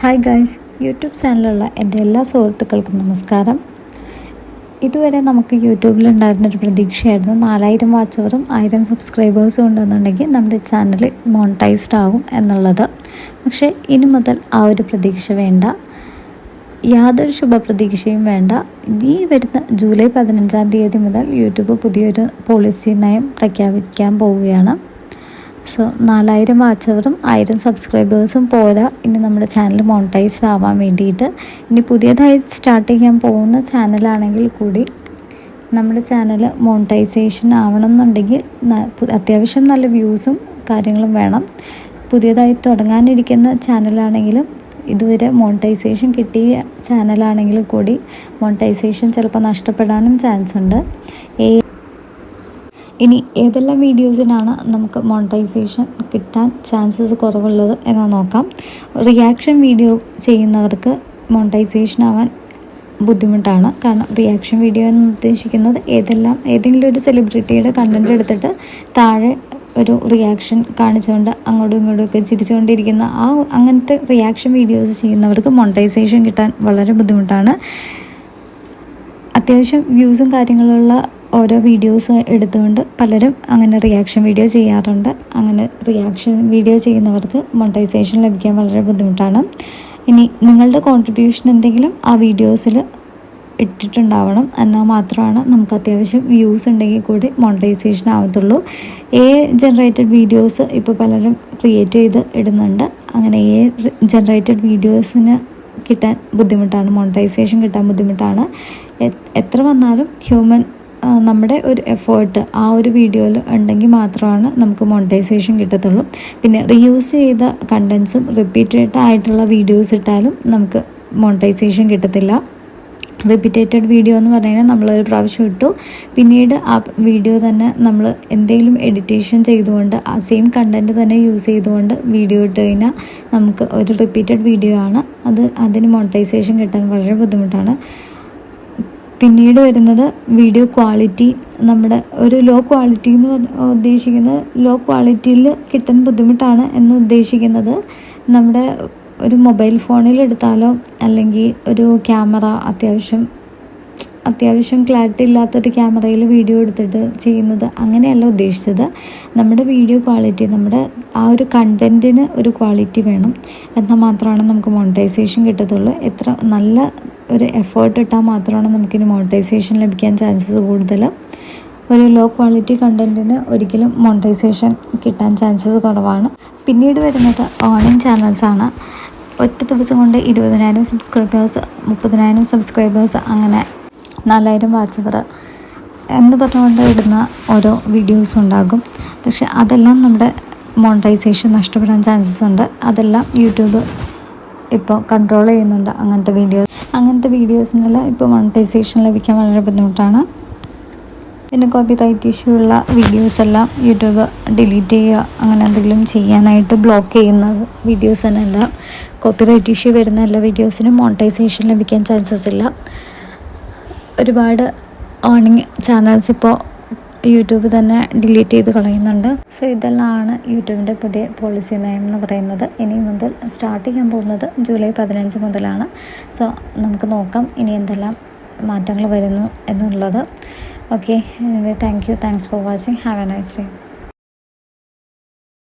Hi guys, YouTube ചാനലിലുള്ള എൻ്റെ എല്ലാ സുഹൃത്തുക്കൾക്കും നമസ്കാരം. ഇതുവരെ നമുക്ക് യൂട്യൂബിലുണ്ടായിരുന്നൊരു പ്രതീക്ഷയായിരുന്നു 4000 വാച്ച് അവറും 1000 സബ്സ്ക്രൈബേഴ്സും ഉണ്ടെന്നുണ്ടെങ്കിൽ നമ്മുടെ ചാനൽ മോണിറ്റൈസ്ഡ് ആകും എന്നുള്ളത്. പക്ഷേ ഇനി മുതൽ ആ ഒരു പ്രതീക്ഷ വേണ്ട, യാതൊരു ശുഭപ്രതീക്ഷയും വേണ്ട. ഈ വരുന്ന ജൂലൈ 15 മുതൽ യൂട്യൂബ് പുതിയൊരു പോളിസി നയം പ്രഖ്യാപിക്കാൻ പോവുകയാണ്. 4000 വാച്ച് അവറും 1000 സബ്സ്ക്രൈബേഴ്സും പോരാ ഇനി നമ്മുടെ ചാനൽ മോണിറ്റൈസ്ഡ് ആവാൻ വേണ്ടിയിട്ട്. ഇനി പുതിയതായി സ്റ്റാർട്ട് ചെയ്യാൻ പോകുന്ന ചാനലാണെങ്കിൽ കൂടി നമ്മുടെ ചാനൽ മോണിറ്റൈസേഷൻ ആവണം എന്നുണ്ടെങ്കിൽ അത്യാവശ്യം നല്ല വ്യൂസും കാര്യങ്ങളും വേണം. പുതിയതായി തുടങ്ങാനിരിക്കുന്ന ചാനലാണെങ്കിലും ഇതുവരെ മോണിറ്റൈസേഷൻ കിട്ടിയ ചാനലാണെങ്കിൽ കൂടി മോണിറ്റൈസേഷൻ ചിലപ്പോൾ നഷ്ടപ്പെടാനും ചാൻസ് ഉണ്ട്. ഇനി ഏതെല്ലാം വീഡിയോസിനാണ് നമുക്ക് മോണിറ്റൈസേഷൻ കിട്ടാൻ ചാൻസസ് കുറവുള്ളത് എന്ന് നോക്കാം. റിയാക്ഷൻ വീഡിയോ ചെയ്യുന്നവർക്ക് മോണിറ്റൈസേഷൻ ആവാൻ ബുദ്ധിമുട്ടാണ്. കാരണം റിയാക്ഷൻ വീഡിയോ എന്ന് ഉദ്ദേശിക്കുന്നത് ഏതെങ്കിലും ഒരു സെലിബ്രിറ്റിയുടെ കണ്ടൻറ് എടുത്തിട്ട് താഴെ ഒരു റിയാക്ഷൻ കാണിച്ചുകൊണ്ട് അങ്ങോട്ടും ഇങ്ങോട്ടുമൊക്കെ ചിരിച്ചുകൊണ്ടിരിക്കുന്ന അങ്ങനത്തെ റിയാക്ഷൻ വീഡിയോസ് ചെയ്യുന്നവർക്ക് മോണിറ്റൈസേഷൻ കിട്ടാൻ വളരെ ബുദ്ധിമുട്ടാണ്. അത്യാവശ്യം വ്യൂസും കാര്യങ്ങളുള്ള ഓരോ വീഡിയോസ് എടുത്തുകൊണ്ട് പലരും അങ്ങനെ റിയാക്ഷൻ വീഡിയോ ചെയ്യാറുണ്ട്. അങ്ങനെ റിയാക്ഷൻ വീഡിയോ ചെയ്യുന്നവർക്ക് മോണിറ്റൈസേഷൻ ലഭിക്കാൻ വളരെ ബുദ്ധിമുട്ടാണ്. ഇനി നിങ്ങളുടെ കോൺട്രിബ്യൂഷൻ എന്തെങ്കിലും ആ വീഡിയോസിൽ ഇട്ടിട്ടുണ്ടാവണം, എന്നാൽ മാത്രമാണ് നമുക്ക് അത്യാവശ്യം വ്യൂസ് ഉണ്ടെങ്കിൽ കൂടി മോണിറ്റൈസേഷൻ ആവത്തുള്ളൂ. ജനറേറ്റഡ് വീഡിയോസ് ഇപ്പോൾ പലരും ക്രിയേറ്റ് ചെയ്ത് ഇടുന്നുണ്ട്. അങ്ങനെ ജനറേറ്റഡ് വീഡിയോസിന് കിട്ടാൻ ബുദ്ധിമുട്ടാണ്, മോണിറ്റൈസേഷൻ കിട്ടാൻ ബുദ്ധിമുട്ടാണ്. എത്ര വന്നാലും നമ്മുടെ ഒരു എഫേർട്ട് ആ ഒരു വീഡിയോയിൽ ഉണ്ടെങ്കിൽ മാത്രമാണ് നമുക്ക് മോണിറ്റൈസേഷൻ കിട്ടത്തുള്ളൂ. പിന്നെ റീയൂസ് ചെയ്ത കണ്ടൻസും റിപ്പീറ്റഡ് ആയിട്ടുള്ള വീഡിയോസ് ഇട്ടാലും നമുക്ക് മോണിറ്റൈസേഷൻ കിട്ടത്തില്ല. റിപ്പീറ്റഡ് വീഡിയോ എന്ന് പറയുന്നത് നമ്മളൊരു പ്രാവശ്യം ഇട്ടു, പിന്നീട് ആ വീഡിയോ തന്നെ നമ്മൾ എന്തെങ്കിലും എഡിറ്റേഷൻ ചെയ്തുകൊണ്ട് ആ സെയിം കണ്ടൻറ്റ് തന്നെ യൂസ് ചെയ്തുകൊണ്ട് വീഡിയോ ഇട്ട് കഴിഞ്ഞാൽ നമുക്ക് ഒരു റിപ്പീറ്റഡ് വീഡിയോ ആണ് അതിന് മോണിറ്റൈസേഷൻ കിട്ടാൻ വളരെ ബുദ്ധിമുട്ടാണ്. പിന്നീട് വരുന്നത് വീഡിയോ ക്വാളിറ്റി. നമ്മുടെ ഒരു ലോ ക്വാളിറ്റി എന്ന് ഉദ്ദേശിക്കുന്നത് ലോ ക്വാളിറ്റിയിൽ കിട്ടാൻ ബുദ്ധിമുട്ടാണ് എന്ന് ഉദ്ദേശിക്കുന്നത് നമ്മുടെ ഒരു മൊബൈൽ ഫോണിൽ എടുത്താലോ അല്ലെങ്കിൽ ഒരു ക്യാമറ അത്യാവശ്യം ക്ലാരിറ്റി ഇല്ലാത്തൊരു ക്യാമറയിൽ വീഡിയോ എടുത്തിട്ട് ചെയ്യുന്നത് അങ്ങനെയല്ല ഉദ്ദേശിച്ചത്. നമ്മുടെ വീഡിയോ ക്വാളിറ്റി, നമ്മുടെ ആ ഒരു കണ്ടൻറ്റിന് ഒരു ക്വാളിറ്റി വേണം, എന്നാൽ മാത്രമാണ് നമുക്ക് മോണിറ്റൈസേഷൻ കിട്ടത്തുള്ളൂ. എത്ര നല്ല ഒരു എഫേർട്ട് ഇട്ടാൽ മാത്രമാണ് നമുക്കിനി മോണിറ്റൈസേഷൻ ലഭിക്കാൻ ചാൻസസ് കൂടുതൽ. ഒരു ലോ ക്വാളിറ്റി കണ്ടൻറ്റിന് ഒരിക്കലും മോണിറ്റൈസേഷൻ കിട്ടാൻ ചാൻസസ് കുറവാണ്. പിന്നീട് വരുന്നത് ഏർണിംഗ് ചാനൽസാണ്. ഒറ്റ ദിവസം കൊണ്ട് 20,000 സബ്സ്ക്രൈബേഴ്സ്, 30,000 സബ്സ്ക്രൈബേഴ്സ്, അങ്ങനെ 4000 വാച്ച് അവർ എന്ന് പറഞ്ഞുകൊണ്ട് ഇടുന്ന ഓരോ വീഡിയോസും ഉണ്ടാകും. പക്ഷെ അതെല്ലാം നമ്മുടെ മോണിറ്റൈസേഷൻ നഷ്ടപ്പെടാൻ ചാൻസസ് ഉണ്ട്. അതെല്ലാം യൂട്യൂബ് ഇപ്പോൾ കൺട്രോൾ ചെയ്യുന്നുണ്ട്. അങ്ങനത്തെ വീഡിയോസിനെല്ലാം ഇപ്പോൾ മോണിറ്റൈസേഷൻ ലഭിക്കാൻ വളരെ ബുദ്ധിമുട്ടാണ്. പിന്നെ കോപ്പിറൈറ്റ് ഇഷ്യൂ ഉള്ള വീഡിയോസെല്ലാം യൂട്യൂബ് ഡിലീറ്റ് ചെയ്യുക, അങ്ങനെ എന്തെങ്കിലും ചെയ്യാനായിട്ട് ബ്ലോക്ക് ചെയ്യുന്ന വീഡിയോസ് തന്നെ എല്ലാം. കോപ്പിറൈറ്റ് ഇഷ്യൂ വരുന്ന എല്ലാ വീഡിയോസിനും മോണിറ്റൈസേഷൻ ലഭിക്കാൻ ചാൻസസ് ഇല്ല. ഒരുപാട് ഏർണിംഗ് ചാനൽസ് ഇപ്പോൾ യൂട്യൂബ് തന്നെ ഡിലീറ്റ് ചെയ്ത് കളയുന്നുണ്ട്. ഇതെല്ലാമാണ് യൂട്യൂബിൻ്റെ പുതിയ പോളിസി നയം എന്ന് പറയുന്നത്. ഇനി മുതൽ സ്റ്റാർട്ട് ചെയ്യാൻ പോകുന്നത് ജൂലൈ 15 മുതലാണ്. നമുക്ക് നോക്കാം ഇനി എന്തെല്ലാം മാറ്റങ്ങൾ വരുന്നു എന്നുള്ളത്. Okay, thanks for watching. Have A nice day.